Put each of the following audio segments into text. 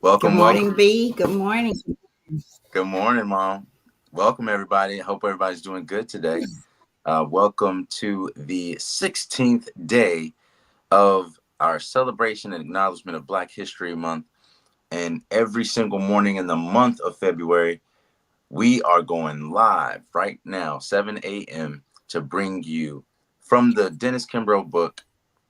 Good Welcome, morning, welcome. B. Good morning. Good morning, Mom. Welcome, everybody. I hope everybody's doing good today. Welcome to the 16th day of our celebration and acknowledgement of Black History Month. And every single morning in the month of February, we are going live right now, 7 a.m., to bring you from the Dennis Kimbro book,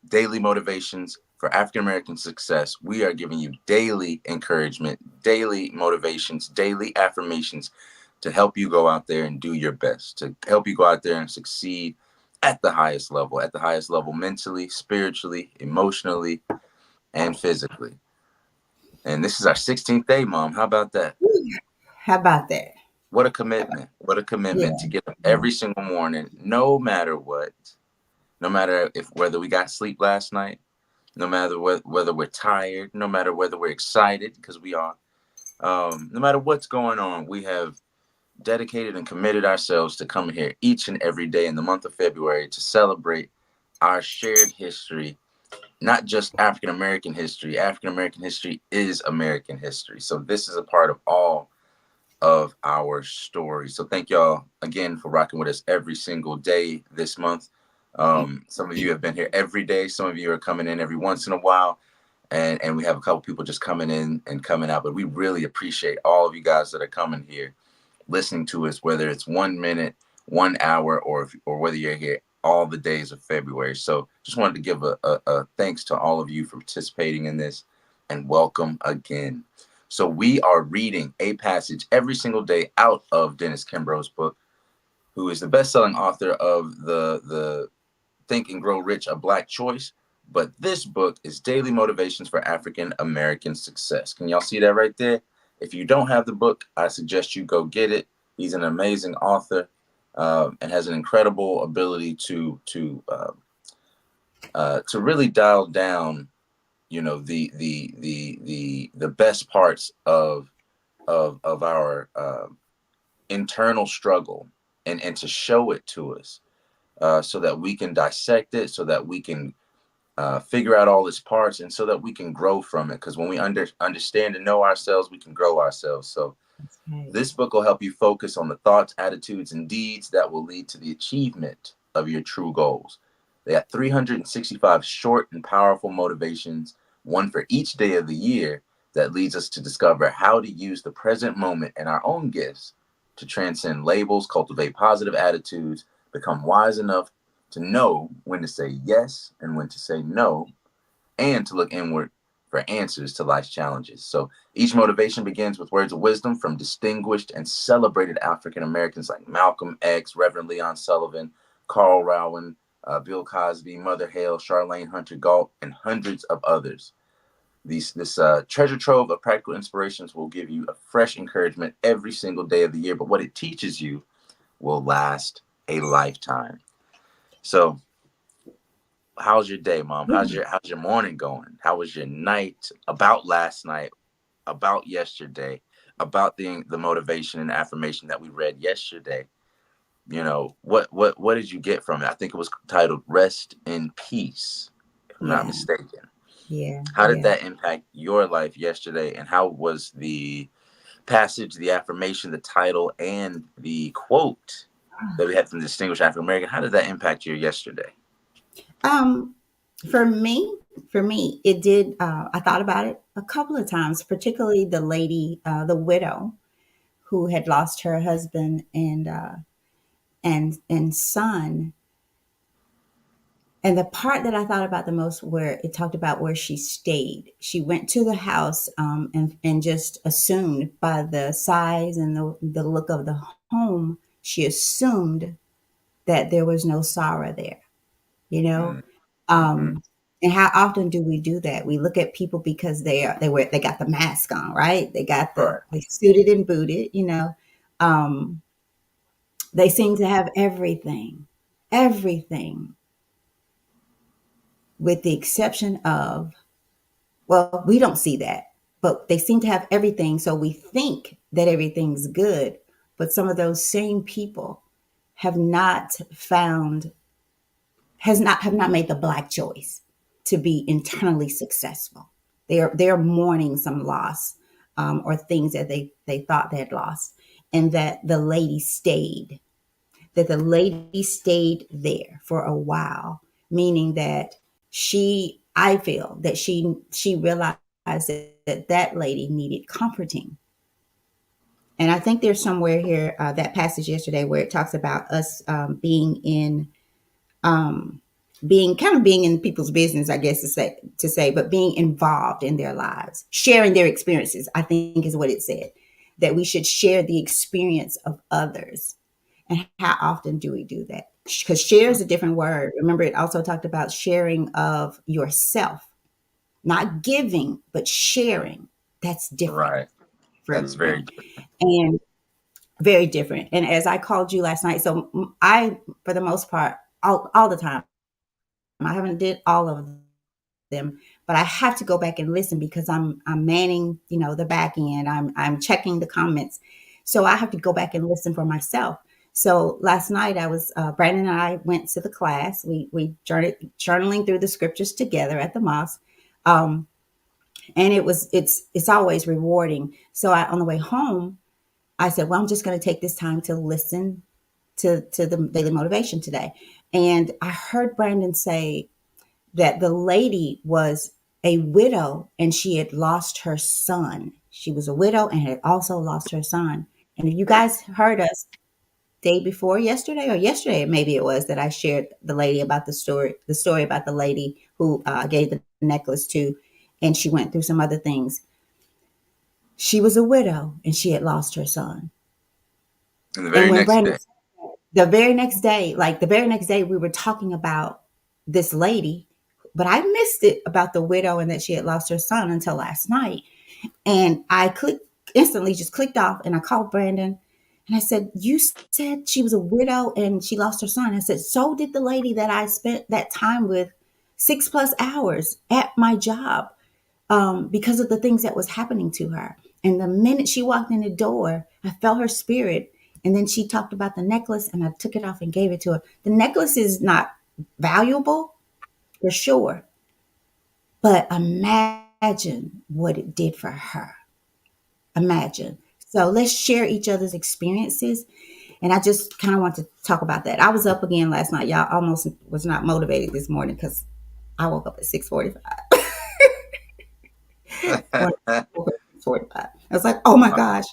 Daily Motivations for African American Success. We are giving you daily encouragement, daily motivations, daily affirmations to help you go out there and do your best, to help you go out there and succeed at the highest level mentally, spiritually, emotionally, and physically. And this is our 16th day, Mom. How about that? How about that? What a commitment. What a commitment Yeah. to get up every single morning, no matter what, no matter if whether we got sleep last night, no matter whether we're tired, no matter whether we're excited, because we are, no matter what's going on, we have dedicated and committed ourselves to coming here each and every day in the month of February to celebrate our shared history, not just African American history. African American history is American history. So this is a part of all of our story. So thank y'all again for rocking with us every single day this month. Some of you have been here every day. Some of you are coming in every once in a while. And we have a couple people just coming in and coming out. But we really appreciate all of you guys that are coming here, listening to us, whether it's 1 minute, 1 hour, or whether you're here all the days of February. So just wanted to give a thanks to all of you for participating in this and welcome again. So we are reading a passage every single day out of Dennis Kimbro's book, who is the best-selling author of the Think and Grow Rich, A Black Choice. But this book is Daily Motivations for African American Success. Can y'all see that right there? If you don't have the book, I suggest you go get it. He's an amazing author and has an incredible ability to really dial down, the best parts of our internal struggle and to show it to us so that we can dissect it, so that we can figure out all its parts, and so that we can grow from it. Because when we understand and know ourselves, we can grow ourselves. So Okay. this book will help you focus on the thoughts, attitudes, and deeds that will lead to the achievement of your true goals. They got 365 short and powerful motivations, one for each day of the year, that leads us to discover how to use the present moment and our own gifts to transcend labels, cultivate positive attitudes, become wise enough to know when to say yes and when to say no, and to look inward for answers to life's challenges. So each motivation begins with words of wisdom from distinguished and celebrated African Americans like Malcolm X, Reverend Leon Sullivan, Carl Rowan, Bill Cosby, Mother Hale, Charlene Hunter Galt, and hundreds of others. This treasure trove of practical inspirations will give you a fresh encouragement every single day of the year, but what it teaches you will last a lifetime. So how's your day, Mom? How's your morning going? How was your night? About last night? About yesterday? About the motivation and affirmation that we read yesterday? What did you get from it? I think it was titled "Rest in Peace," if I'm not Yeah. mistaken. Yeah. How did Yeah. that impact your life yesterday? And how was the passage, the affirmation, the title, and the quote that we had from Distinguished African American? How did that impact you yesterday? Um, for me, it did. I thought about it a couple of times, particularly the lady, the widow, who had lost her husband and son. And the part that I thought about the most, where it talked about where she stayed. She went to the house and just assumed by the size and the look of the home, she assumed that there was no sorrow there, you know? Mm-hmm. Um, and how often do we do that? We look at people because they got the mask on, right? Right. They suited and booted, you know. Um, they seem to have everything, with the exception of, well, we don't see that, but they seem to have everything. So we think that everything's good. But some of those same people have not found, have not made the black choice to be internally successful. They're mourning some loss. or things that they thought they had lost, and that the lady stayed. That the lady stayed there for a while, meaning that I feel that she realized that that lady needed comforting. And I think there's somewhere here that passage yesterday where it talks about us um, being kind of being in people's business, I guess to say, but being involved in their lives, sharing their experiences. I think is what it said, that we should share the experience of others. And how often do we do that? Because share is a different word. Remember, it also talked about sharing of yourself, not giving, but sharing. That's different Right. for That's me. very And very different. And as I called you last night, so I, for the most part, all the time, I haven't did all of them, but I have to go back and listen because I'm manning, the back end. I'm checking the comments, so I have to go back and listen for myself. So last night I was Brandon and I went to the class. We journaling through the scriptures together at the mosque. Um, and it's always rewarding. So on the way home, I said, well, I'm just going to take this time to listen to the daily motivation today. And I heard Brandon say that the lady was a widow and she had lost her son. She was a widow and had also lost her son. And if you guys heard us day before yesterday, or yesterday maybe it was, that I shared the lady about the story about the lady who gave the necklace to, and she went through some other things. She was a widow and she had lost her son. And the And very when next Brandon, day. the very next day, we were talking about this lady, but I missed it about the widow and that she had lost her son until last night. And I instantly just clicked off, and I called Brandon and I said, you said she was a widow and she lost her son. I said, so did the lady that I spent that time with 6+ hours at my job, because of the things that was happening to her. And the minute she walked in the door, I felt her spirit. And then she talked about the necklace, and I took it off and gave it to her. The necklace is not valuable for sure, but imagine what it did for her. Imagine. So let's share each other's experiences. And I just kind of want to talk about that. I was up again last night. Y'all almost was not motivated this morning because I woke up at 6:45. Or 45. I was like, oh my gosh.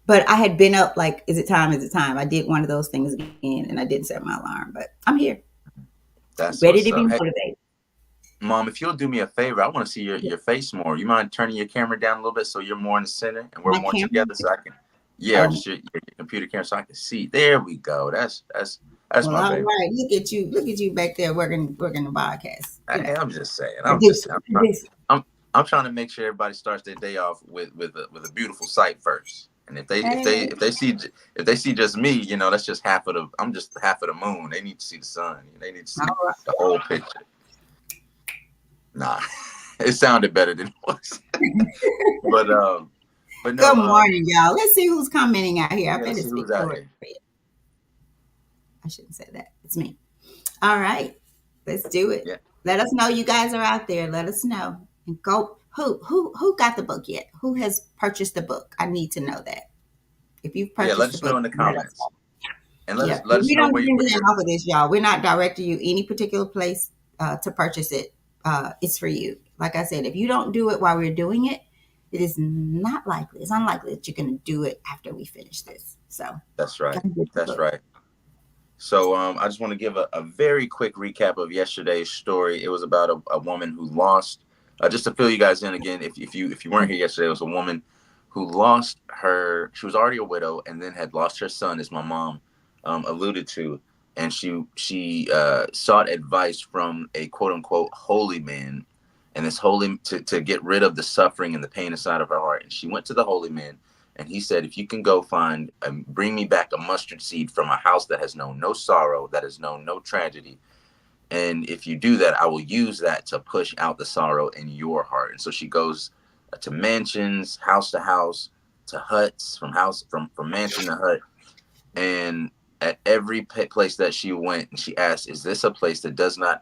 But I had been up like, is it time? Is it time? I did one of those things again and I didn't set my alarm, but I'm here, That's ready what's to be up. Hey, motivated. Mom, if you'll do me a favor, I want to see your face more. You mind turning your camera down a little bit so you're more in the center and we're My more camera. together so I can, yeah, or Um, just your computer camera so I can see. There we go. That's well, my all baby. right. Look at you back there working the podcast. Hey, I'm just saying. Producer, producer. I'm I'm trying to make sure everybody starts their day off with a beautiful sight first. And Hey, if they see just me, that's just half of the I'm just half of the moon. They need to see the sun. They need to all see right. the whole picture. Nah, it sounded better than it was. But but no, Good morning, y'all. Let's see who's commenting out here. I yeah, better let's see speak who's for out it. here. I shouldn't say that. It's me. All right. Let's do it. Yeah, Let us know you guys are out there. Let us know. And go who got the book yet? Who has purchased the book? I need to know that. If you've yeah. Let purchased the us know book, in the let us comments, know. and Yeah. let us We know don't where do you where anything you're. off of this, y'all. We're not directing you any particular place to purchase it. It's for you. Like I said, if you don't do it while we're doing it, it is not likely. It's unlikely that you're going to do it after we finish this. So That's right. come get the That's book. right. So I just want to give a very quick recap of yesterday's story. It was about a woman who lost. Just to fill you guys in again, if you weren't here yesterday, it was a woman who lost her. She was already a widow and then had lost her son, as my mom alluded to, and she sought advice from a quote unquote holy man, and this holy to get rid of the suffering and the pain inside of her heart. And she went to the holy man, and he said, if you can go find, bring me back a mustard seed from a house that has known no sorrow, that has known no tragedy. And if you do that, I will use that to push out the sorrow in your heart. And so she goes to mansions, house to huts, from mansion to hut. And at every place that she went, and she asked, is this a place that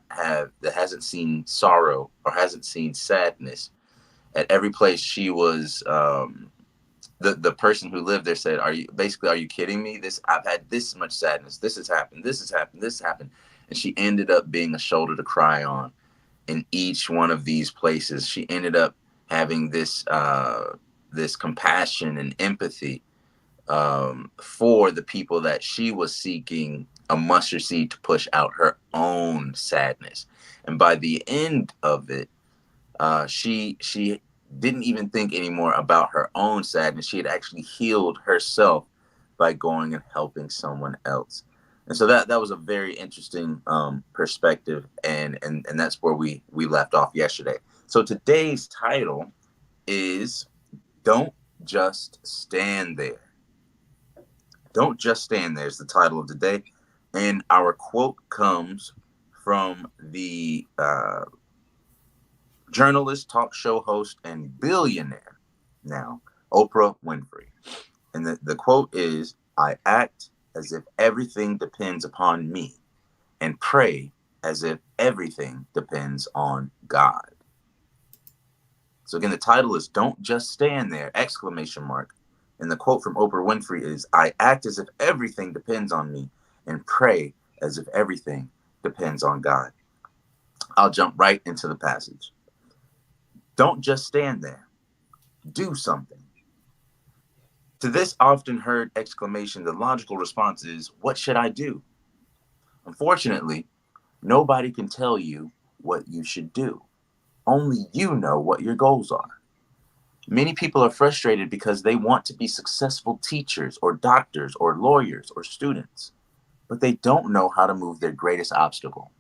hasn't seen sorrow or hasn't seen sadness? At every place she was, the person who lived there said, are you kidding me? This I've had this much sadness. This has happened. This has happened. This has happened." And she ended up being a shoulder to cry on in each one of these places. She ended up having this compassion and empathy, for the people that she was seeking a mustard seed to push out her own sadness. And by the end of it, she didn't even think anymore about her own sadness. She had actually healed herself by going and helping someone else. And so that was a very interesting, perspective, and that's where we left off yesterday. So today's title is "Don't Just Stand There." Don't Just Stand There is the title of the day. And our quote comes from the journalist, talk show host, and billionaire now, Oprah Winfrey. And the quote is, "I act as if everything depends upon me and pray as if everything depends on God." So again, the title is "Don't Just Stand There!" exclamation mark. And the quote from Oprah Winfrey is, "I act as if everything depends on me and pray as if everything depends on God." I'll jump right into the passage. Don't just stand there. Do something. To this often heard exclamation, the logical response is, "What should I do?" Unfortunately, nobody can tell you what you should do. Only you know what your goals are. Many people are frustrated because they want to be successful teachers or doctors or lawyers or students, but they don't know how to move their greatest obstacle,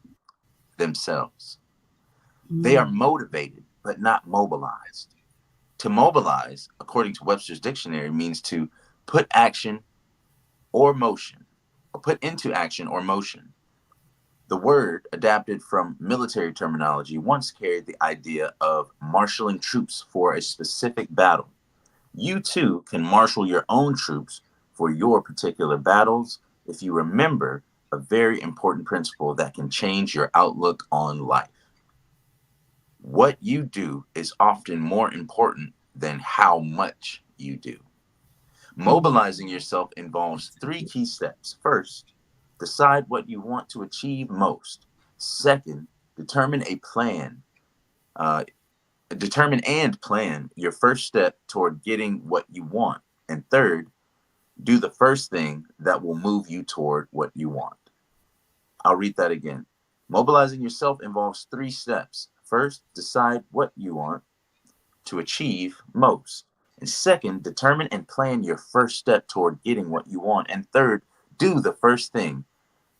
themselves. They are Mm. motivated, but not mobilized. To mobilize, according to Webster's dictionary, means to put action or motion, or put into action or motion. The word, adapted from military terminology, once carried the idea of marshaling troops for a specific battle. You too can marshal your own troops for your particular battles if you remember a very important principle that can change your outlook on life. What you do is often more important than how much you do. Mm. Mobilizing yourself involves three key steps. First, decide what you want to achieve most. Second, determine a plan. Uh, determine and plan your first step toward getting what you want. And third, do the first thing that will move you toward what you want. I'll read that again. Mobilizing yourself involves three steps. First, decide what you want to achieve most. And second, determine and plan your first step toward getting what you want. And third, do the first thing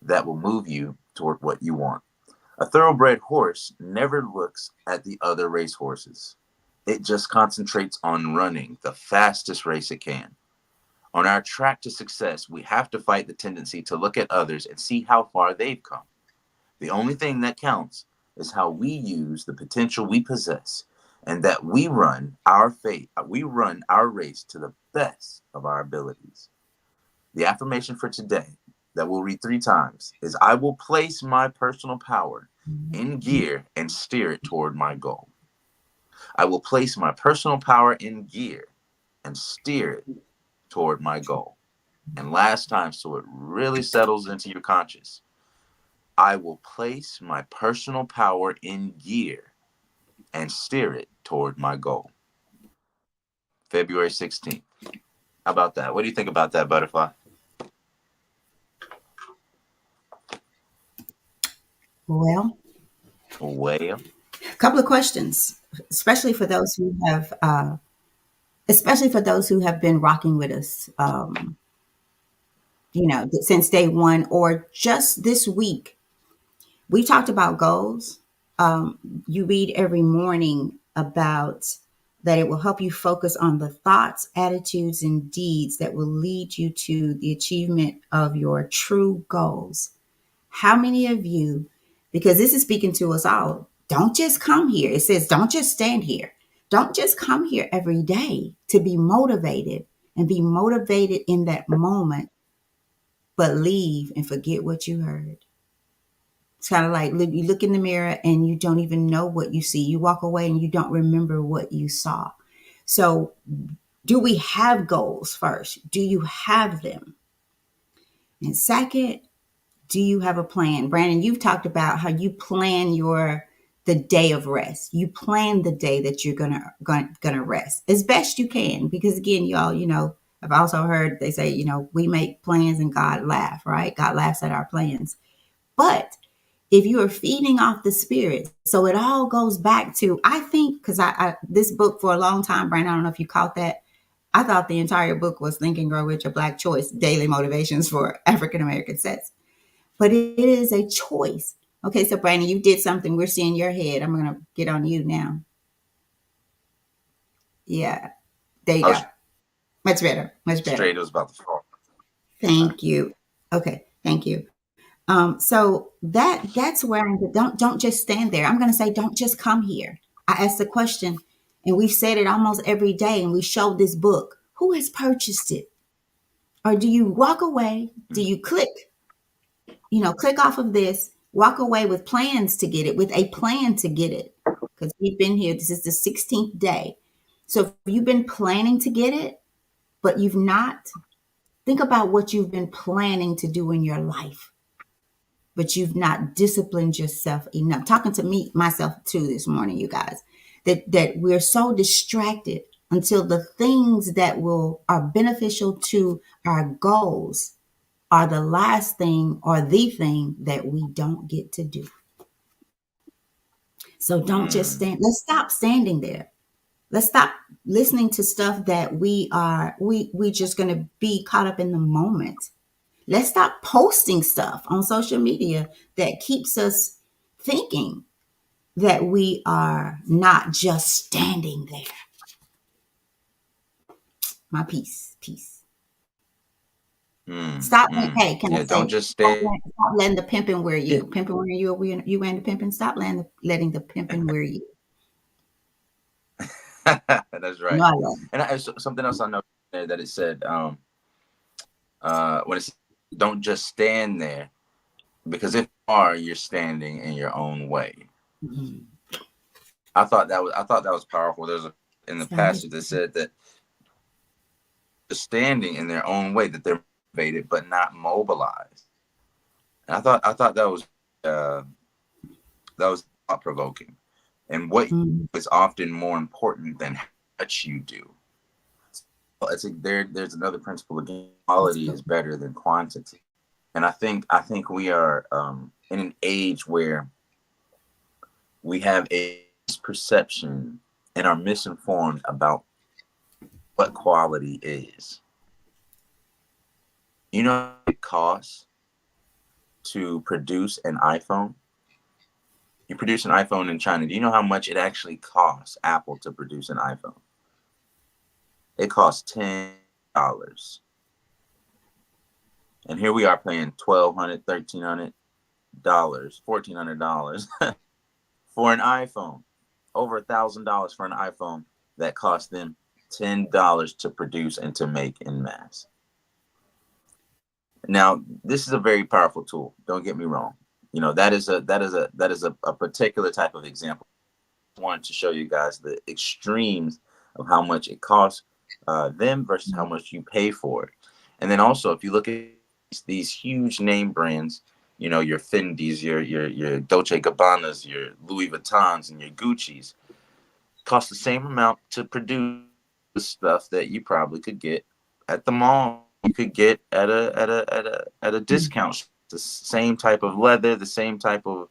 that will move you toward what you want. A thoroughbred horse never looks at the other racehorses. It just concentrates on running the fastest race it can. On our track to success, we have to fight the tendency to look at others and see how far they've come. The only thing that counts is how we use the potential we possess, and that we run our race to the best of our abilities. The affirmation for today that we'll read three times is, "I will place my personal power in gear and steer it toward my goal." I will place my personal power in gear and steer it toward my goal. And last time, so it really settles into your conscious, I will place my personal power in gear and steer it toward my goal. February 16th. How about that? What do you think about that, Butterfly? Well, Well, a couple of questions, especially for those who have, especially for those who have been rocking with us, since day one or just this week. We talked about goals. You read every morning about that it will help you focus on the thoughts, attitudes, and deeds that will lead you to the achievement of your true goals. How many of you, because this is speaking to us all, don't just come here. It says, don't just stand here. Don't just come here every day to be motivated and be motivated in that moment, but leave and forget what you heard. It's kind of like you look in the mirror and you don't even know what you see. You walk away and you don't remember what you saw. So, do we have goals first? Do you have them? And second, do you have a plan? Brandon, you've talked about how you plan the day of rest. You plan the day that you're gonna rest as best you can. Because again, y'all, I've also heard they say, we make plans and God laugh, right? God laughs at our plans. But if you are feeding off the spirit, so it all goes back to, I think, because I this book for a long time, Brandon, I don't know if you caught that. I thought the entire book was Think and Grow Rich, a Black Choice, Daily Motivations for African American Sets. But it is a choice. Okay, so Brandon, you did something. We're seeing your head. I'm going to get on you now. Yeah, there you I go. was Much better. Much better. straight. It was about to fall. Thank you. Okay, thank you. So that's where don't just stand there. I'm going to say, don't just come here. I asked the question, and we've said it almost every day, and we showed this book. Who has purchased it? Or do you walk away? Do you click off of this, walk away with plans to get it, with a plan to get it? Because we've been here. This is the 16th day. So if you've been planning to get it, but you've not, think about what you've been planning to do in your life, but you've not disciplined yourself enough. Talking to me, myself too this morning, you guys, that we're so distracted until the things that are beneficial to our goals are the last thing or the thing that we don't get to do. So don't just Mm. stand. Let's stop standing there. Let's stop listening to stuff that we just going to be caught up in the moment. Let's stop posting stuff on social media that keeps us thinking that we are not just standing there. My peace. Mm. Stop. Mm. Hey, can I Yeah, don't say, just stay. stop letting the pimping wear Yeah, you. Pimping wearing you, or you wearing the pimping. Stop letting the pimping wear you. that's You know right. I love And something else I noticed there that it said, when it's don't just stand there, because if you are, you're standing in your own way. you. Mhm. I thought that was powerful. There's in the Stand passage that said that they're standing in their own way, that they're motivated but not mobilized. And I thought uh, that was thought provoking. And what you Mhm. do is often more important than how much you do. It's there's another principle again. Let's Quality go. is better than quantity. And I think we are in an age where we have a misperception and are misinformed about what quality is. You know what it costs to produce an iPhone? You produce an iPhone in China. Do you know how much it actually costs Apple to produce an iPhone? It costs $10. And here we are paying $1,200, $1,300, $1,400 for an iPhone. Over $1,000 for an iPhone that cost them $10 to produce and to make in mass. Now, this is a very powerful tool. Don't get me wrong. That is a particular type of example. I wanted to show you guys the extremes of how much it costs them versus how much you pay for it. And then also, if you look at these huge name brands, your Fendi's, your Dolce Gabbanas, your Louis Vuittons, and your Gucci's, cost the same amount to produce the stuff that you probably could get at the mall. You could get at a discount. The same type of leather, the same type of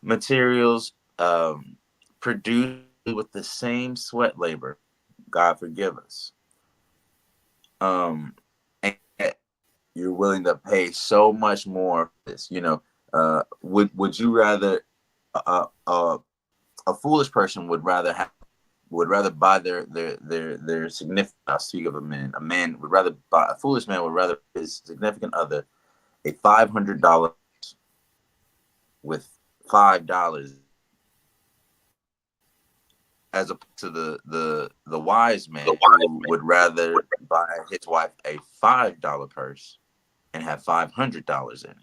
materials, produced with the same sweat labor. God forgive us. And yet you're willing to pay so much more for this. Would you rather a foolish person would rather buy their significant. I'll speak of a man. A foolish man would rather his significant other a $500 with $5, as opposed to the wise man who would rather buy his wife a $5 purse and have $500 in it.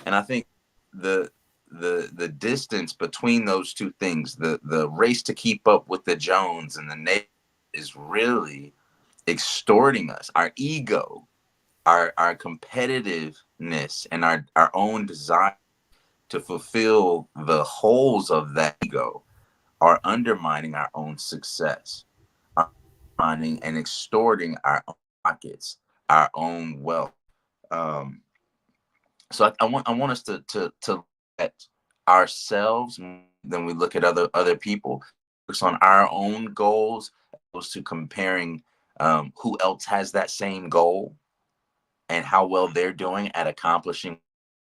And I think the the distance between those two things, the race to keep up with the Jones and the neighbor, is really extorting us. Our ego, our competitiveness, and our own desire to fulfill the holes of that ego are undermining our own success, are undermining and extorting our own pockets, our own wealth. Um, so I want us to look at ourselves, then we look at other people, focus on our own goals, as opposed to comparing who else has that same goal and how well they're doing at accomplishing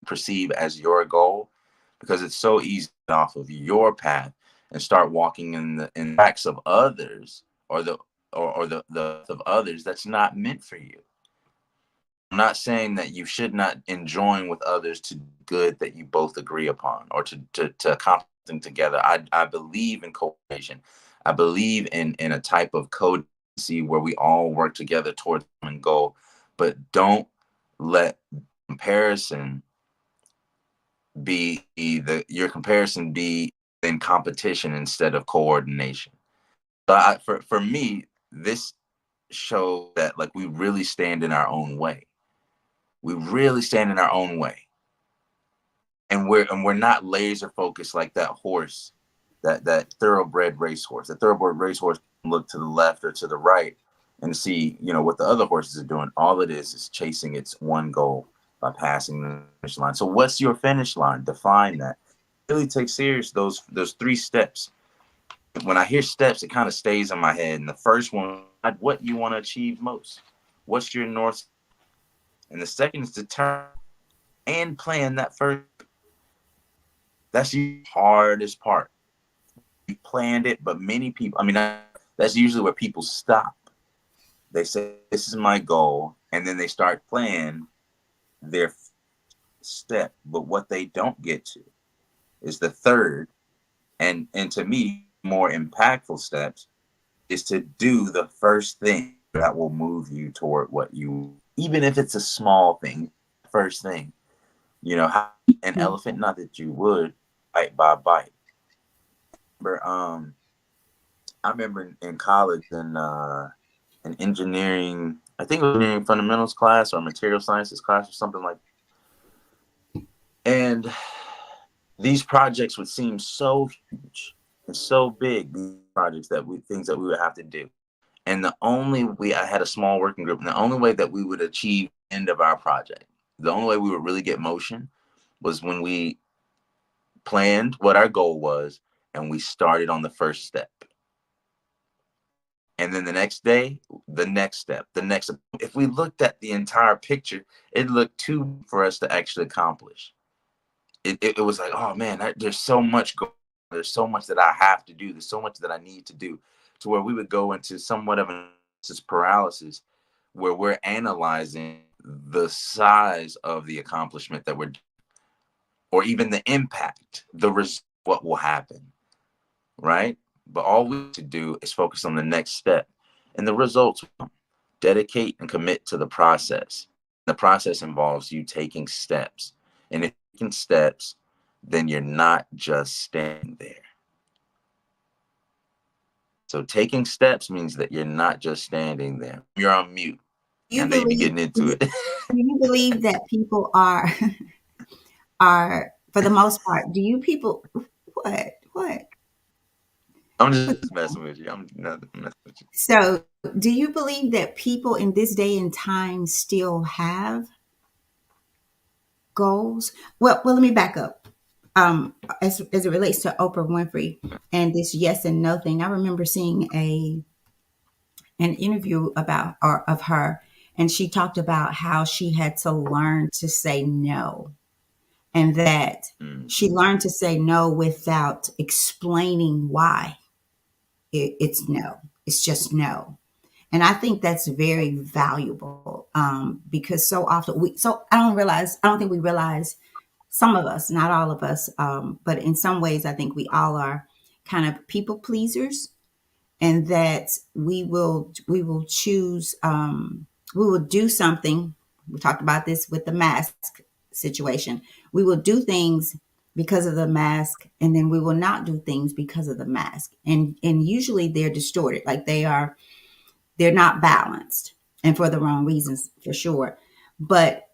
perceive as your goal, because it's so easy to get off of your path and start walking in the tracks of others, or the of others that's not meant for you. I'm not saying that you should not enjoin with others to do good that you both agree upon, or to accomplish something together. I believe in cooperation. I believe in a type of codependency where we all work together towards a common goal. But don't let comparison your comparison be in competition instead of coordination. So for me, this shows that, like, we really stand in our own way. We really stand in our own way, and we're not laser focused like that horse, that thoroughbred racehorse. The thoroughbred racehorse can look to the left or to the right and see, what the other horses are doing. All it is chasing its one goal by passing the finish line. So what's your finish line? Define that. Really take serious those three steps. When I hear steps, it kind of stays in my head. And the first one, what you want to achieve most. What's your north? And the second is determine and plan that first. That's the hardest part. You planned it, but many people, I mean, that's usually where people stop. They say, this is my goal. And then they start planning their step. But what they don't get to is the third, and to me, more impactful steps, is to do the first thing that will move you toward what you, even if it's a small thing, first thing. How an Mm. elephant, not that you would, bite by bite. But I remember in college, in an engineering, I think it was engineering fundamentals class or material sciences class or something like that. And these projects would seem so huge and so big, these projects things that we would have to do. And I had a small working group, and the only way that we would achieve the end of our project, the only way we would really get motion, was when we planned what our goal was and we started on the first step. And then the next day, the next step, the next. If we looked at the entire picture, it looked too big for us to actually accomplish. It was like, oh man, there's so much there's so much that I have to do. There's so much that I need to do, to where we would go into somewhat of an paralysis, where we're analyzing the size of the accomplishment that we're, or even the impact, what will happen, right? But all we need to do is focus on the next step, and the results will come. Dedicate and commit to the process. The process involves you taking steps. And if you're taking steps, then you're not just standing there. So taking steps means that you're not just standing there. You're on mute. You And they be believe getting into do it. you believe that people are for the most part, do you people what? I'm just messing with you. I'm not messing with you. So, do you believe that people in this day and time still have goals? Well, let me back up. As it relates to Oprah Winfrey and this yes and no thing, I remember seeing an interview about or of her, and she talked about how she had to learn to say no, and that she Mm-hmm. learned to say no without explaining why it's no. It's just no. And I think that's very valuable because so often I don't think we realize, some of us, not all of us, but in some ways, I think we all are kind of people pleasers, and that we will choose, we will do something. We talked about this with the mask situation. We will do things because of the mask, and then we will not do things because of the mask. And usually they're distorted, like they're not balanced, and for the wrong reasons for sure. But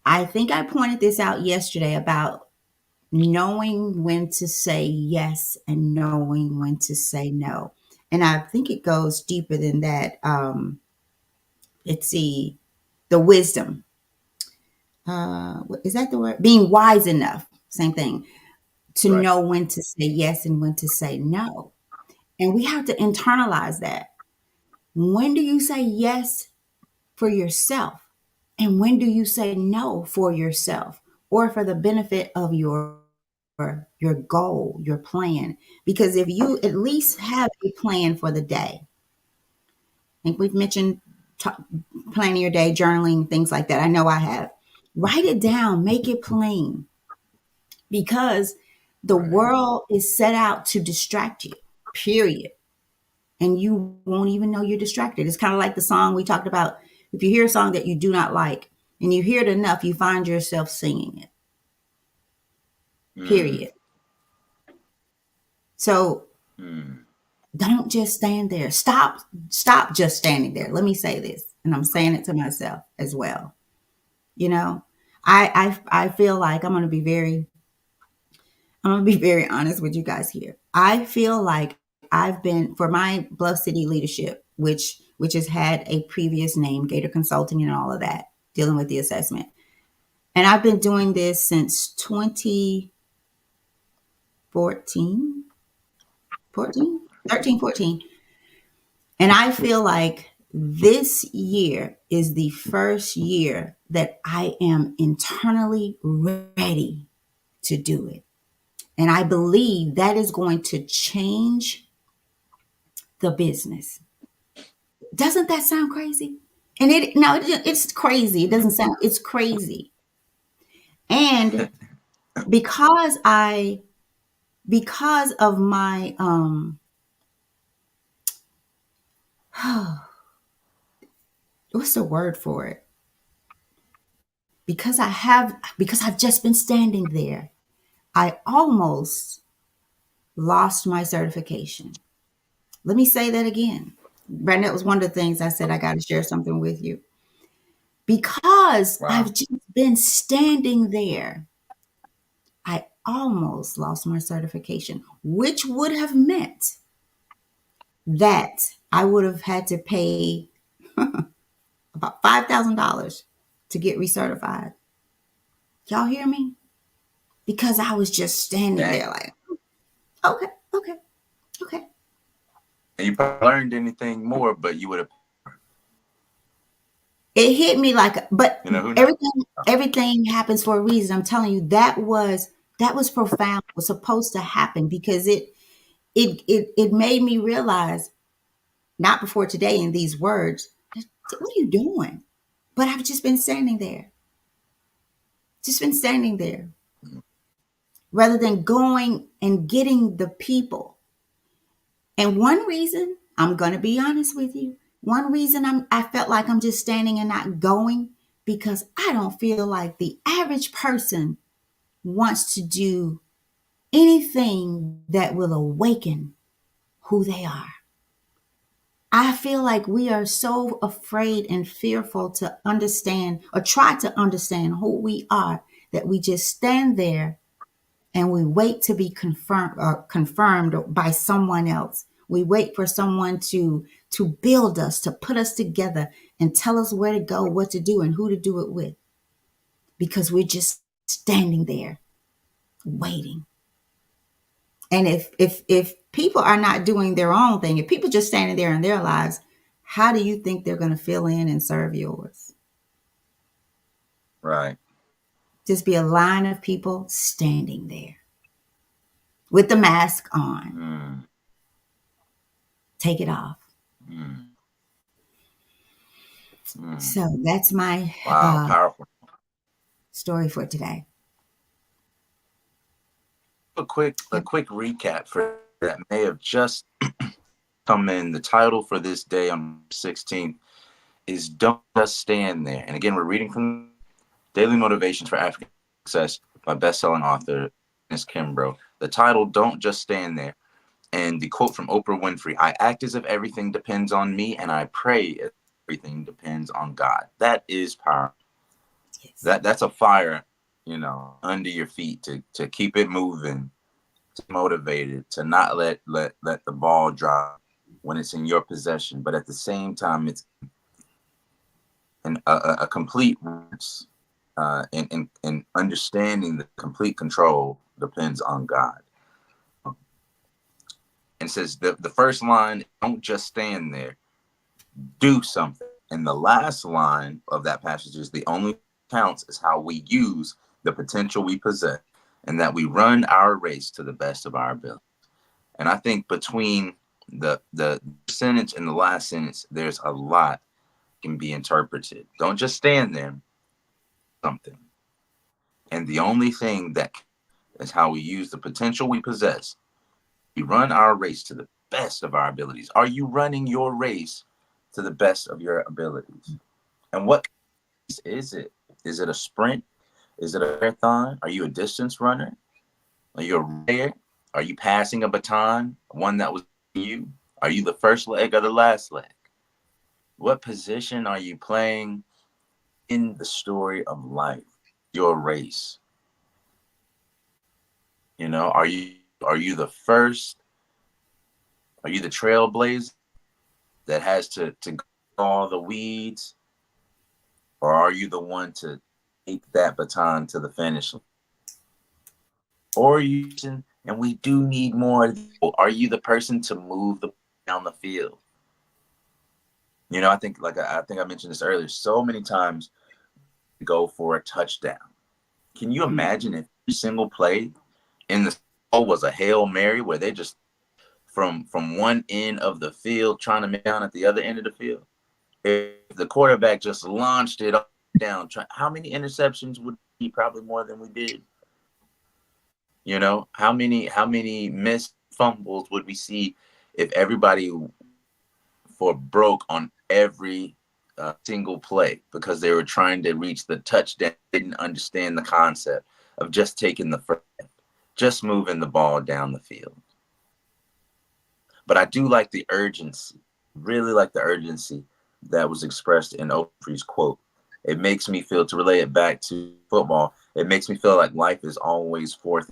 I think I pointed this out yesterday about knowing when to say yes and knowing when to say no. And I think it goes deeper than that. Let's see, the wisdom. Is that the word? Being wise enough, same thing, to Right. know when to say yes and when to say no. And we have to internalize that. When do you say yes for yourself? And when do you say no for yourself or for the benefit of your goal, your plan? Because if you at least have a plan for the day, I think we've mentioned t- planning your day, journaling, things like that. I know I have. Write it down, make it plain, because the Right. world is set out to distract you, period. And you won't even know you're distracted. It's kind of like the song we talked about. If you hear a song that you do not like and you hear it enough, you find yourself singing it, Mm, period. So mm. don't just stand there. Stop just standing there. Let me say this, and I'm saying it to myself as well. You know, I feel like I'm gonna be very honest with you guys here. I feel like I've been for my Bluff City leadership, which has had a previous name, Gator Consulting, and all of that, dealing with the assessment. And I've been doing this since 2014, 14, 13, 14. And I feel like this year is the first year that I am internally ready to do it. And I believe that is going to change the business. Doesn't that sound crazy? And it's crazy. It doesn't sound, it's crazy. And because I, because of my, what's the word for it? Because I've just been standing there, I almost lost my certification. Let me say that again. Brandon, that was one of the things I said I got to share something with you. Because Wow. I've just been standing there, I almost lost my certification, which would have meant that I would have had to pay about $5,000 to get recertified. Y'all hear me? Because I was just standing Dang. there like, okay, okay, okay. And you probably learned anything more, but you would have, It hit me like, but who knows? everything happens for a reason. I'm telling you, that was profound. It was supposed to happen because it made me realize, not before today in these words, what are you doing? But I've just been standing there rather than going and getting the people. And one reason, I'm going to be honest with you, one reason I felt like I'm just standing and not going, because I don't feel like the average person wants to do anything that will awaken who they are. I feel like we are so afraid and fearful to understand or try to understand who we are that we just stand there and we wait to be confirmed by someone else. We wait for someone to build us, to put us together and tell us where to go, what to do, and who to do it with, because we're just standing there waiting. And if people are not doing their own thing, if people just standing there in their lives, how do you think they're going to fill in and serve yours? Right. Just be a line of people standing there with the mask on. Mm, Take it off. mm, mm. So that's my Wow. Powerful. story for today. A Yep. quick recap for that may have just come in. The title for this day on 16th is "Don't Just Stand There." And again, we're reading from Daily Motivations for African Success by Bestselling Author Miss Kimbro. The title, Don't Just Stand There. And the quote from Oprah Winfrey, I act as if everything depends on me, and I pray as if everything depends on God. That is power. Yes. That's a fire, under your feet to keep it moving, to motivated, to not let the ball drop when it's in your possession. But at the same time, it's a complete in understanding the complete control depends on God. And says the first line, don't just stand there, do something. And the last line of that passage is the only counts is how we use the potential we possess, and that we run our race to the best of our ability. And I think between the sentence and the last sentence, there's a lot can be interpreted. Don't just stand there, something. And the only thing that is how we use the potential we possess. We run our race to the best of our abilities. Are you running your race to the best of your abilities? And what is it? Is it a sprint? Is it a marathon? Are you a distance runner? Are you a relayer? Are you passing a baton, one that was you? Are you the first leg or the last leg? What position are you playing in the story of life, your race? Are you the first? Are you the trailblazer that has to go all the weeds, or are you the one to take that baton to the finish line? Or are you, and we do need more. Are you the person to move the down the field? I think I think I mentioned this earlier. So many times go for a touchdown. Can you imagine if every single play in the goal was a Hail Mary where they just from one end of the field trying to make down at the other end of the field? If the quarterback just launched it down, how many interceptions would be? Probably more than we did. How many missed fumbles would we see if everybody for broke on every single play because they were trying to reach the touchdown, didn't understand the concept of just taking the first, just moving the ball down the field. But I do like the urgency, really like the urgency that was expressed in Oprah's quote. It makes me feel, to relate it back to football, it makes me feel like life is always fourth.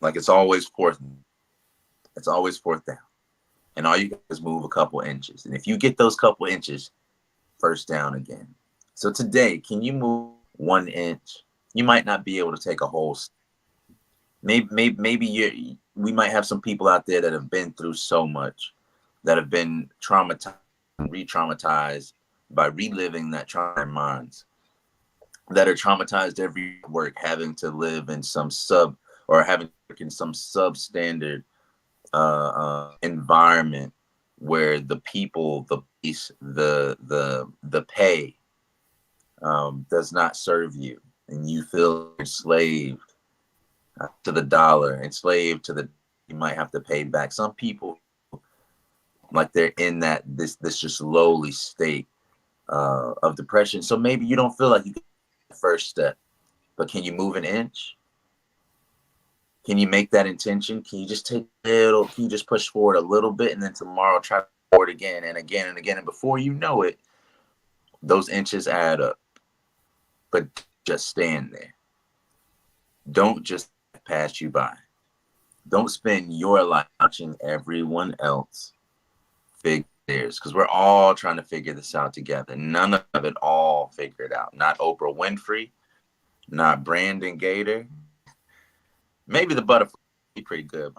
Like it's always fourth down. And all you got is move a couple inches. And if you get those couple inches, first down again. So today, can you move 1 inch? You might not be able to take a whole step. Maybe we might have some people out there that have been through so much, that have been traumatized, re-traumatized by reliving that trauma in their minds, that are traumatized every work, having to live in some having to work in some substandard environment where the people, the peace, the pay does not serve you, and you feel enslaved to the dollar, enslaved to the you might have to pay back. Some people like they're in this just lowly state of depression. So maybe you don't feel like you can take the first step, but can you move an inch? Can you make that intention? Can you just take a little? Can you just push forward a little bit, and then tomorrow try forward again and again and again, and before you know it, those inches add up. But just stand there. Don't just pass you by. Don't spend your life watching everyone else figure theirs, because we're all trying to figure this out together. None of it all figured out. Not Oprah Winfrey, not Brandon Gator. Maybe the butterfly be pretty good,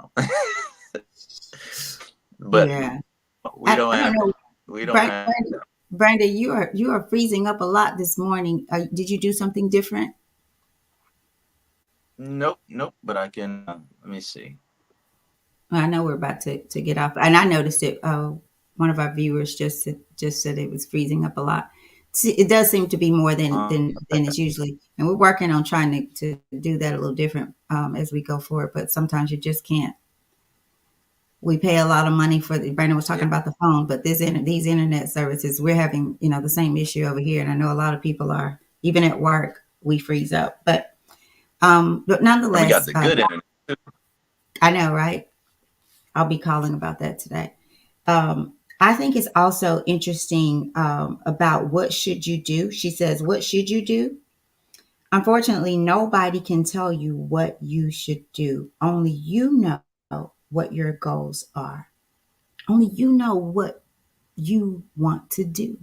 but Yeah. we don't I don't have know. that. We don't have that. Brandon, you are freezing up a lot this morning. Did you do something different? Nope, nope. But I can. Let me see. Well, I know we're about to get off, and I noticed it. One of our viewers just said it was freezing up a lot. It does seem to be more than it's usually, and we're working on trying to do that a little different as we go forward. But sometimes you just can't. We pay a lot of money for Brandon was Yeah. talking about the phone, but these internet services, we're having the same issue over here, and I know a lot of people are, even at work we freeze up. But But And we got nonetheless, the good internet. I know, right? I'll be calling about that today. I think it's also interesting about what should you do. She says, "What should you do?" Unfortunately, nobody can tell you what you should do. Only you know what your goals are. Only you know what you want to do.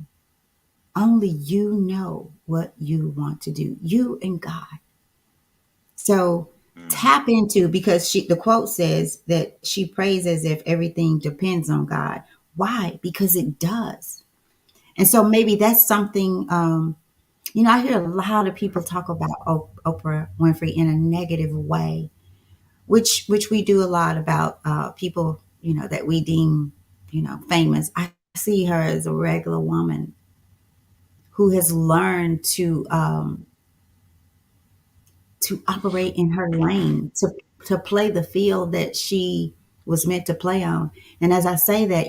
Only you know what you want to do. You and God. So Mm. tap into, because the quote says that she prays as if everything depends on God. Why? Because it does. And so maybe that's something. I hear a lot of people talk about Oprah Winfrey in a negative way, which we do a lot about people that we deem famous. I see her as a regular woman who has learned to operate in her lane, to play the field that she was meant to play on. And as I say that,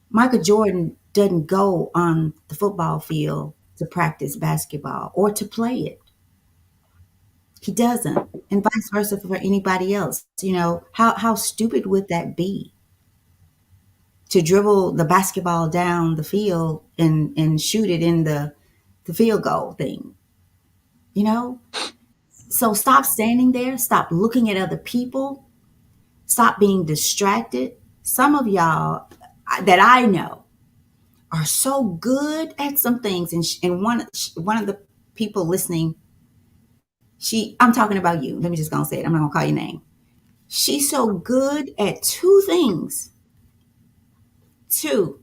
Michael Jordan doesn't go on the football field to practice basketball or to play it. He doesn't, and vice versa for anybody else. How stupid would that be to dribble the basketball down the field and shoot it in the field goal thing? You know, so stop standing there. Stop looking at other people. Stop being distracted. Some of y'all that I know are so good at some things, and one of the people listening, I'm talking about you. Let me just go and say it. I'm not gonna call your name. She's so good at two things. Two,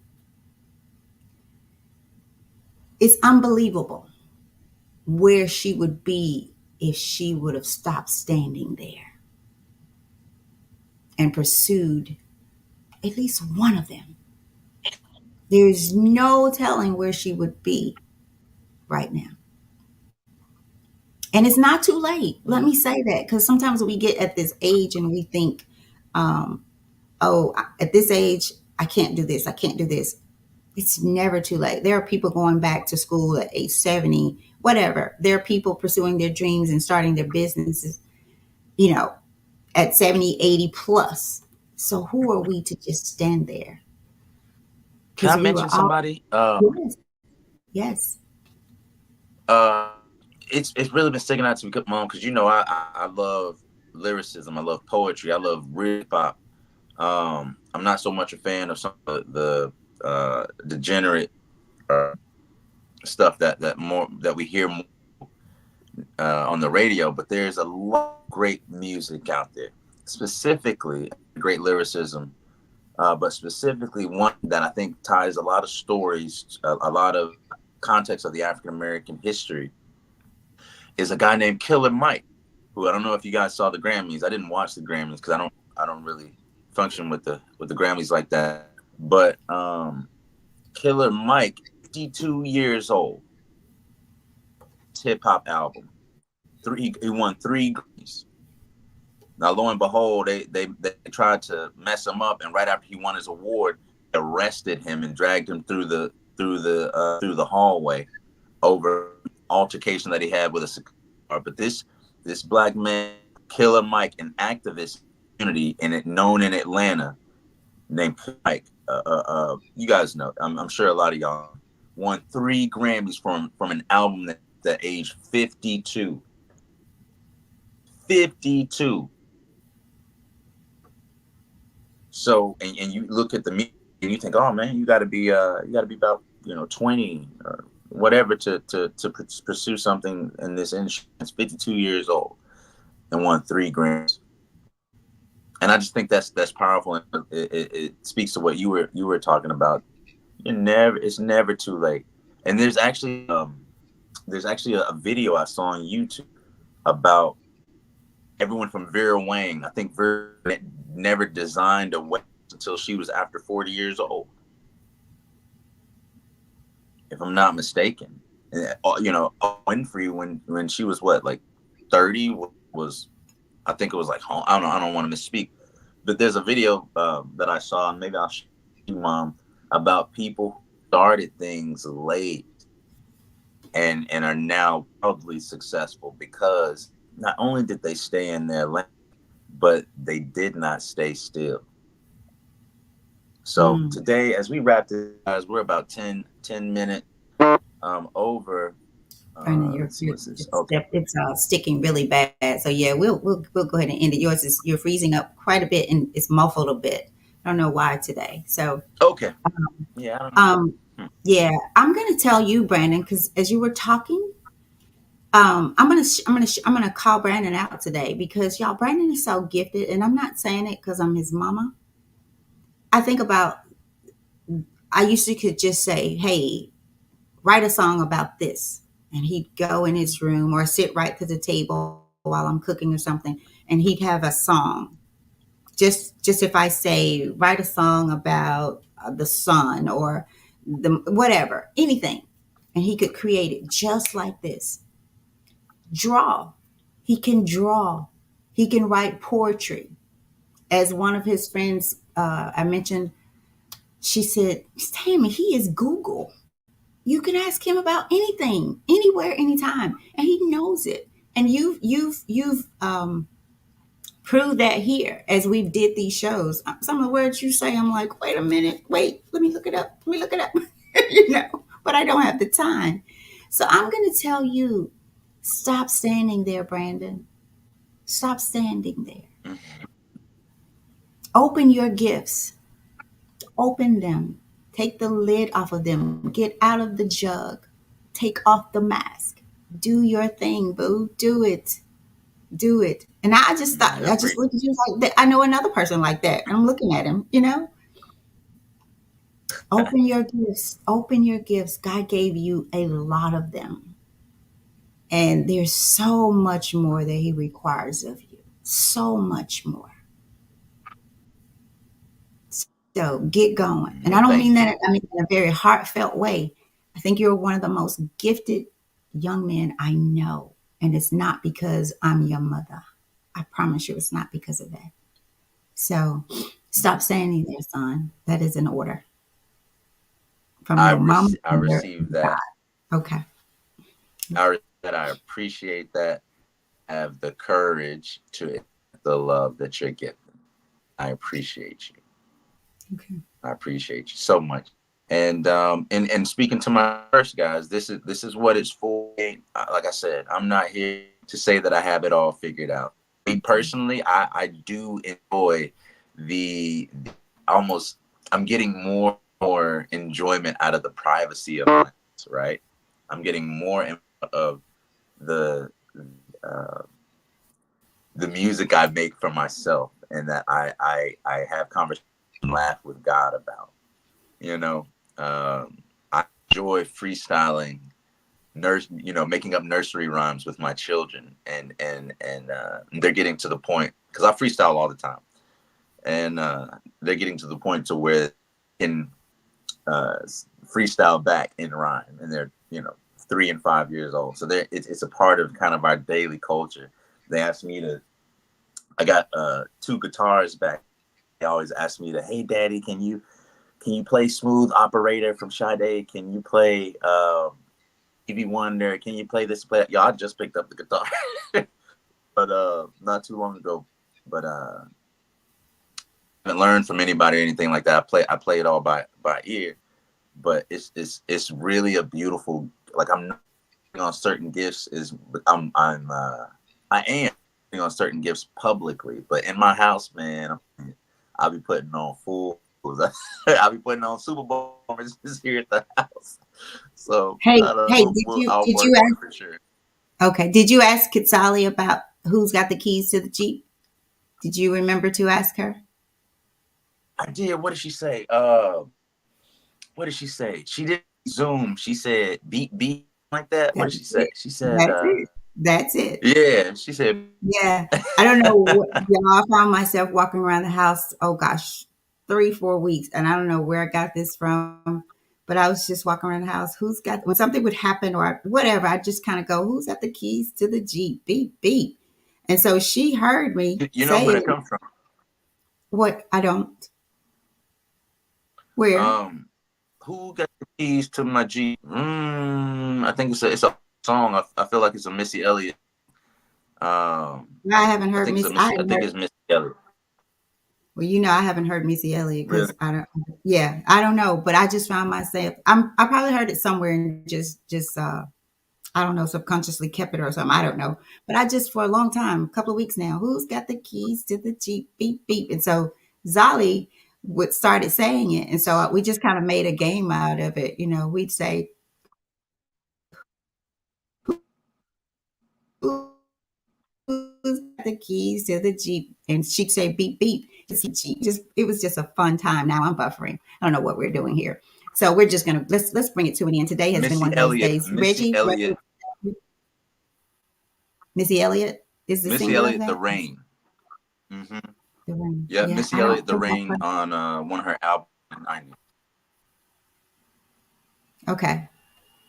it's unbelievable where she would be if she would have stopped standing there and pursued at least one of them. There's no telling where she would be right now. And it's not too late. Let me say that, because sometimes we get at this age and we think, um, oh, at this age, I can't do this. I can't do this. It's never too late. There are people going back to school at age 70, whatever. There are people pursuing their dreams and starting their businesses, you know, at 70, 80 plus. So who are we to just stand there? Can Because I we were mention all, somebody? yes, yes. Uh, it's really been sticking out to me, Mom, because I love lyricism. I love poetry. I love hip hop. I'm not so much a fan of some of the degenerate uh, stuff that we hear more, on the radio, but there's a lot of great music out there. Specifically, great lyricism, but specifically one that I think ties a lot of stories, a lot of context of the African American history, is a guy named Killer Mike, who I don't know if you guys saw the Grammys. I didn't watch the Grammys because I don't really function with the Grammys like that. But Killer Mike, 52 years old, hip hop album. He won 3 Grammys. Now, lo and behold, they tried to mess him up, and right after he won his award, arrested him and dragged him through the hallway over altercation that he had with a cigar. But this black man, Killer Mike, an activist community in it known in Atlanta, named Mike. You guys know. I'm sure a lot of y'all won 3 Grammys from an album that aged 52. 52. So, and you look at the music and you think, oh man, you got to be about 20 or whatever to pursue something in this industry. It's 52 years old and won 3 Grammys. And I just think that's powerful. And it speaks to what you were talking about. It's never too late. And there's actually a video I saw on YouTube about everyone from Vera Wang. I think Vera never designed a wedding until she was after 40 years old, if I'm not mistaken. And, Winfrey, when she was what, like 30, was, I think it was like home. I don't want to misspeak, but there's a video that I saw, and maybe I'll show you, Mom, about people who started things late and are now probably successful because not only did they stay in their lane, but they did not stay still. So Mm. today, as we wrap this, guys, we're about ten minutes over. Brandon, Let's see, what's this? Okay. it's sticking really bad. So yeah, we'll go ahead and end it. Yours is you're freezing up quite a bit and it's muffled a bit. I don't know why today. So Okay. Yeah, I don't know. um yeah, I'm gonna tell you, Brandon, because as you were talking, I'm gonna call Brandon out today because y'all, Brandon is so gifted, and I'm not saying it because I'm his mama. I think about I used to could just say, hey, write a song about this. And he'd go in his room or sit right to the table while I'm cooking or something, and he'd have a song. Just if I say write a song about the sun or the whatever, anything, and he could create it just like this. Draw. He can draw. He can write poetry. As one of his friends I mentioned, she said, Tammy, he is Google. You can ask him about anything, anywhere, anytime, and he knows it. And you've proved that here as we did these shows. Some of the words you say, I'm like, wait a minute, wait, let me look it up. Let me look it up. But I don't have the time. So I'm going to tell you, stop standing there, Brandon. Stop standing there. Open your gifts. Open them. Take the lid off of them. Get out of the jug. Take off the mask. Do your thing, boo. Do it. Do it. And I just thought, I just Agreed. looked at you like that. I know another person like that. And I'm looking at him. Open your gifts. Open your gifts. God gave you a lot of them. And there's so much more that He requires of you. So much more. So get going. And Well, I don't thank mean you. that, I mean in a very heartfelt way. I think you're one of the most gifted young men I know. And it's not because I'm your mother. I promise you it's not because of that. So stop standing there, son. That is an order from your mama I and your received God. that. Okay. I appreciate that. Have the courage to accept the love that you're getting. I appreciate you. Okay. I appreciate you so much. And speaking to my first guys, this is what it's for. Like I said, I'm not here to say that I have it all figured out. Me personally, I do enjoy the almost. I'm getting more enjoyment out of the privacy of my house, right. I'm getting more of the uh, the music I make for myself, and that I have conversation, laugh with God about. You know, I enjoy freestyling, making up nursery rhymes with my children, and they're getting to the point because I freestyle all the time, and they're getting to the point to where they can uh, freestyle back in rhyme, and they're 3 and 5 years old, so it's a part of kind of our daily culture. They asked me to. I got two guitars back. They always ask me to, hey, Daddy, can you play Smooth Operator from Sade? Can you play Stevie Wonder? Can you play this? Play? Y'all, I just picked up the guitar, but not too long ago. But I haven't learned from anybody or anything like that. I play it all by ear. But it's really a beautiful. Like, I'm not on certain gifts is I am on certain gifts publicly, but in my house, man, I'll be putting on full. I'll be putting on Super Bowl performances here at the house. So Hey, I don't hey, know. I'll did work you on ask it for sure. okay, did you ask Kitsali about who's got the keys to the Jeep? Did you remember to ask her? I did. What did she say? What did she say? She did Zoom. She said beat like that. What That did was she say? it. She said That's it. That's it. yeah. She said Yeah. I don't know what, y'all, I found myself walking around the house, oh gosh, 3, 4 weeks. And I don't know where I got this from, but I was just walking around the house. Who's got, when something would happen or whatever, I just kind of go, who's got the keys to the Jeep? Beep, beep. And so she heard me you know say where it. to come from. What? I don't. Where? Um, who got the keys to my Jeep? I think it's a song. I feel like it's a Missy Elliott. I haven't I heard think it's a Miss. I Miss. I haven't think heard. it's Miss Elliott. Well, I haven't heard Missy Elliott Really? because I don't. Yeah, I don't know, but I just found myself. I probably heard it somewhere and just I don't know, subconsciously kept it or something. I don't know, but I just for a long time, a couple of weeks now, who's got the keys to the Jeep? Beep beep. And so Zolly would started saying it, and so we just kind of made a game out of it. We'd say, "Who's got the keys to the Jeep?" And she'd say, "Beep beep." It's Jeep. Just it was just a fun time. Now I'm buffering. I don't know what we're doing here. So we're just gonna let's bring it to an end. Today has been one Missy of those Elliott. days. Reggie, Missy Elliott is the Missy singer of Elliott, The that. Rain. hmm The Rain. Yeah, Yeah, Missy I Elliott, don't The think Rain on one of her albums in the 90s. okay.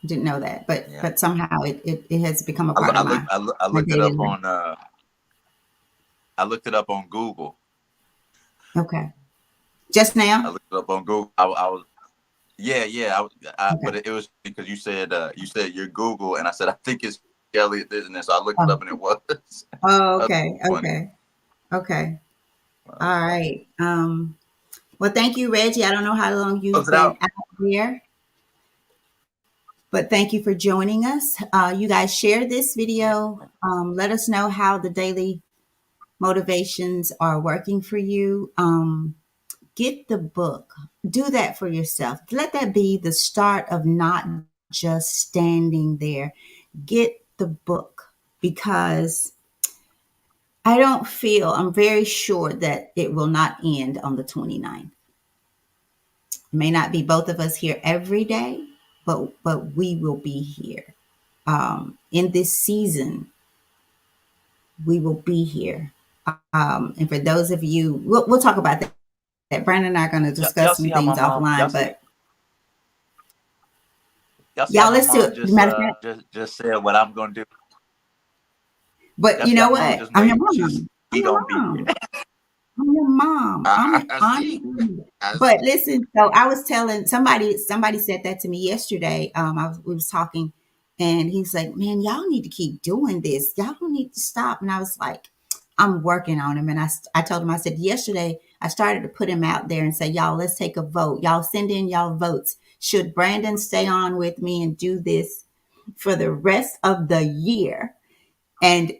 Didn't know that, but Yeah. somehow it has become a I, part of I my looked it daily up life. on I looked it up on Google. Okay. Just I now? looked it up on Google. I was yeah, yeah. Okay. But it was because you said your Google, and I said I think it's Elliott this and this. So I looked it Oh. up, and it was. Oh, That's okay. funny. Okay. Okay. That's All funny. right. Well, thank you, Reggie. I don't know how long Close you've it been out. out there, but thank you for joining us. You guys share this Yeah. video. Let us know how the daily motivations are working for you. Get the book. Do that for yourself. Let that be the start of not just standing there. Get the book because I'm very sure that it will not end on the 29th. It may not be both of us here every day, but we will be here. In this season, we will be here. And for those of you, we'll talk about that. Brandon and I are going to Y'all discuss some see how my things mom? offline, but Y'all see how y'all, my let's do mom it. Matter of fact, just said what I'm gonna do. but Y'all you see how know my mom what? just I'm your made? She's mom. I'm we your gonna be here. mom. I'm your mom. I I'm see. I but see. listen, so I was telling somebody said that to me yesterday. We was talking and he was like, "Man, y'all need to keep doing this. Y'all don't need to stop." And I was like, "I'm working on him." And I told him, I said, yesterday I started to put him out there and say, "Y'all, let's take a vote. Y'all send in y'all votes. Should Brandon stay on with me and do this for the rest of the year?" And,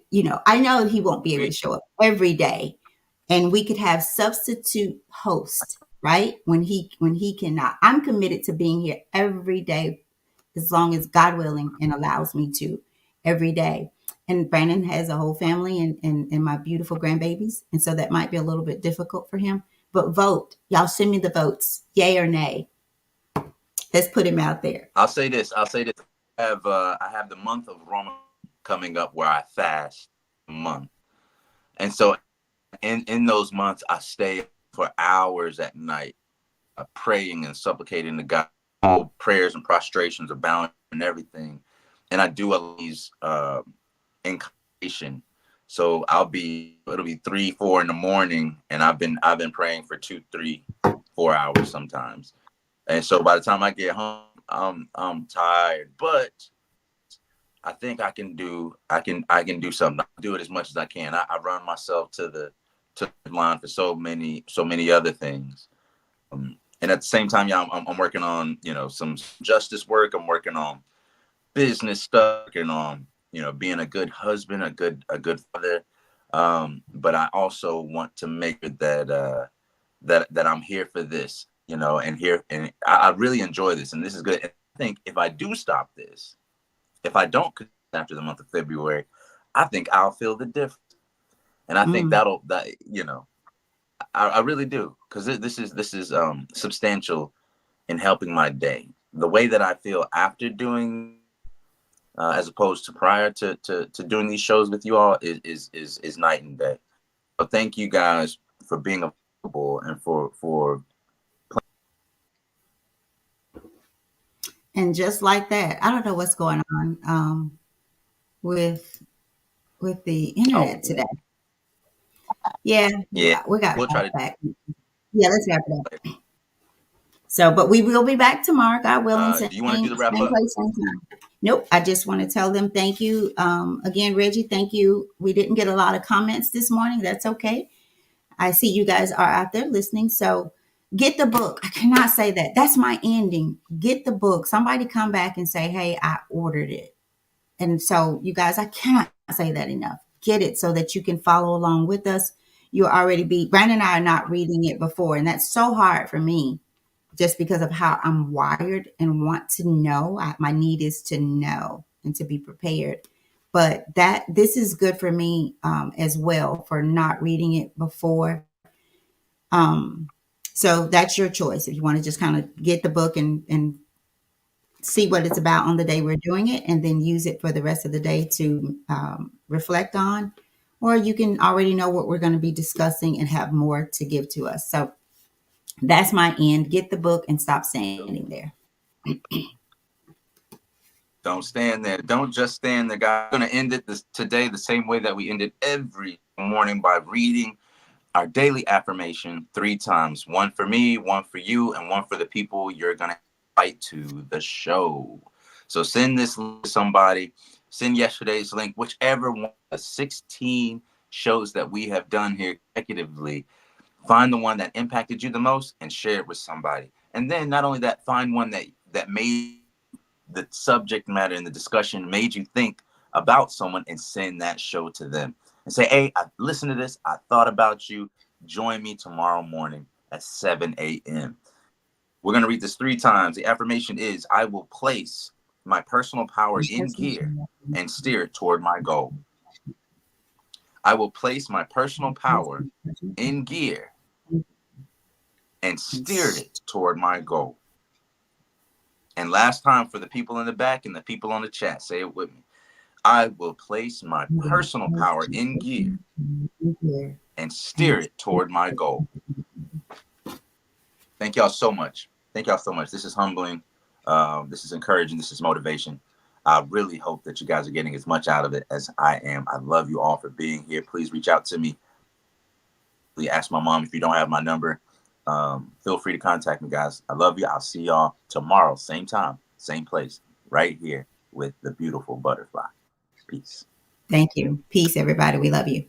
I know he won't be able to We show up every day. And we could have substitute host, right? When he cannot. I'm committed to being here every day as long as God willing and allows me to every day. And Brandon has a whole family and my beautiful grandbabies. And so that might be a little bit difficult for him. But vote. Y'all send me the votes. Yay or nay. Let's put him out there. I'll say this. I'll say this. I have the month of Ramadan coming up where I fast a month, and so in those months I stay for hours at night, praying and supplicating to God, all prayers and prostrations, abound and everything, and I do all these incantation. So it'll be 3, 4 in the morning, and I've been praying for 2, 3, 4 hours sometimes. And so by the time I get home, I'm tired, but I think I can do something. I do it as much as I can. I run myself to the line for so many other things. And at the same time, yeah, I'm working on some justice work. I'm working on business stuff, working on being a good husband, a good father. But I also want to make it that I'm here for this, and here, and I really enjoy this, and this is good. And I think if I do stop this, if I don't after the month of February, I think I'll feel the difference, and I think Mm. I really do, because this is substantial in helping my day. The way that I feel after doing, as opposed to prior to doing these shows with you all, is night and day. So thank you guys for being available and for And just like that, I don't know what's going on with the internet today. oh Yeah, yeah, we got we'll try to back. Yeah, let's wrap it up. So, but we will be back tomorrow, God willing, Do you want to do same the wrap same up? place, same time. Nope. I just want to tell them thank you. Again, Reggie, thank you. We didn't get a lot of comments this morning. That's okay. I see you guys are out there listening. So get the book. I cannot say that. That's my ending. Get the book. Somebody come back and say, hey, I ordered it. And so, you guys, I cannot say that enough. Get it so that you can follow along with us. You'll already be, Brandon and I are not reading it before. And that's so hard for me just because of how I'm wired and want to know. My need is to know and to be prepared. But this is good for me as well for not reading it before. Um, so that's your choice. If you want to just kind of get the book and see what it's about on the day we're doing it, and then use it for the rest of the day to reflect on, or you can already know what we're going to be discussing and have more to give to us. So that's my end. Get the book and stop standing there. Don't stand there. Don't just stand there, guys. We're going to end it today the same way that we end it every morning, by reading our daily affirmation 3 times. One for me, one for you, and one for the people you're going to invite to the show. So send this link to somebody. Send yesterday's link, whichever one of the 16 shows that we have done here consecutively. Find the one that impacted you the most and share it with somebody. And then not only that, find one that made the subject matter and the discussion made you think about someone, and send that show to them and say, hey, I listened to this. I thought about you. Join me tomorrow morning at 7 a.m. We're going to read this 3 times. The affirmation is, I will place my personal power in gear and steer it toward my goal. I will place my personal power in gear and steer it toward my goal. And last time, for the people in the back and the people on the chat, say it with me. I will place my personal power in gear and steer it toward my goal. Thank y'all so much. Thank y'all so much. This is humbling. This is encouraging. This is motivation. I really hope that you guys are getting as much out of it as I am. I love you all for being here. Please reach out to me. Please ask my mom if you don't have my number. Feel free to contact me, guys. I love you. I'll see y'all tomorrow, same time, same place, right here with the beautiful butterfly. Peace. Thank you. Peace, everybody. We love you.